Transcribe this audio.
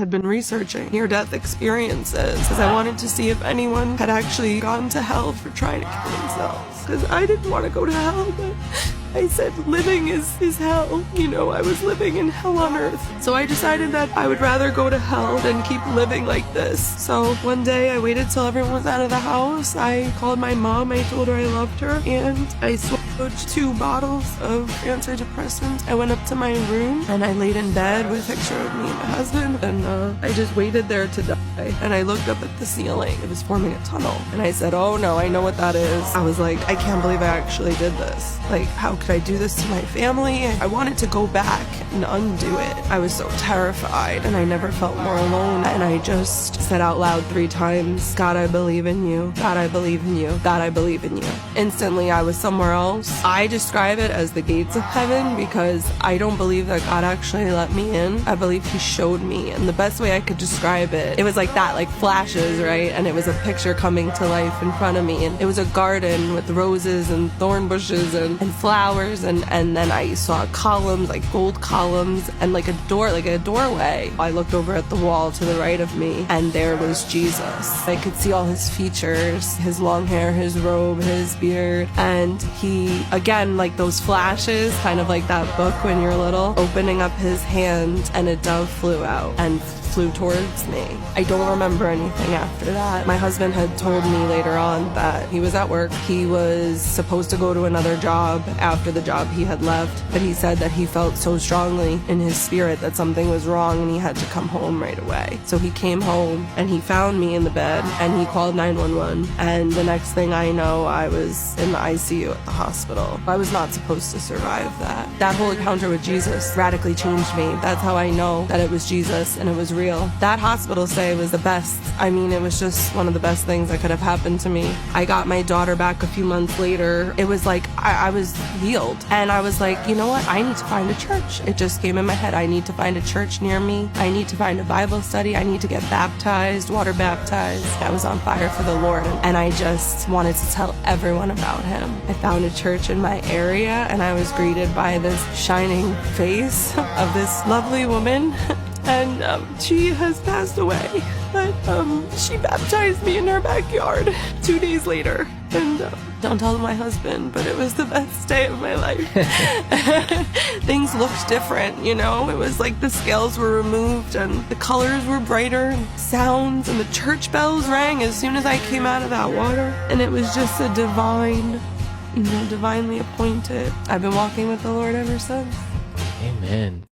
had been researching near-death experiences because I wanted to see if anyone had actually gone to hell for trying to kill themselves. Because I didn't want to go to hell, but I said living is hell. You know, I was living in hell on earth. So I decided that I would rather go to hell than keep living like this. So one day I waited till everyone was out of the house. I called my mom. I told her I loved her. And I swallowed 2 bottles of antidepressants. I went up to my room and I laid in bed with a picture of me and my husband. And I just waited there to die. And I looked up at the ceiling. It was forming a tunnel. And I said, oh no, I know what that is. I was like, I can't believe I actually did this. Like, how could I do this to my family? I wanted to go back and undo it. I was so terrified and I never felt more alone. And I just said out loud 3 times, God, I believe in you. God, I believe in you. God, I believe in you. Instantly, I was somewhere else. I describe it as the gates of heaven because I don't believe that God actually let me in. I believe he showed me. And the best way I could describe it, it was like that, like flashes, right? And it was a picture coming to life in front of me. And it was a garden with roses and thorn bushes and flowers. And then I saw columns, like gold columns, and like a door, like a doorway. I looked over at the wall to the right of me, and there was Jesus. I could see all his features, his long hair, his robe, his beard, and he, again, like those flashes, kind of like that book when you're little, opening up his hand, and a dove flew out and flew towards me. I don't remember anything after that. My husband had told me later on that he was at work. He was supposed to go to another job after the job he had left, but he said that he felt so strongly in his spirit that something was wrong and he had to come home right away. So he came home and he found me in the bed and he called 911. And the next thing I know, I was in the ICU at the hospital. I was not supposed to survive that. That whole encounter with Jesus radically changed me. That's how I know that it was Jesus and it was real. That hospital stay was the best. I mean, it was just one of the best things that could have happened to me. I got my daughter back a few months later. It was like I was healed. And I was like, you know what? I need to find a church. It just came in my head. I need to find a church near me. I need to find a Bible study. I need to get baptized, water baptized. I was on fire for the Lord. And I just wanted to tell everyone about him. I found a church in my area and I was greeted by this shining face of this lovely woman. And she has passed away, but she baptized me in her backyard 2 days later. And don't tell my husband, but it was the best day of my life. Things looked different, you know? It was like the scales were removed and the colors were brighter, and sounds and the church bells rang as soon as I came out of that water. And it was just a divine, you know, divinely appointed. I've been walking with the Lord ever since. Amen.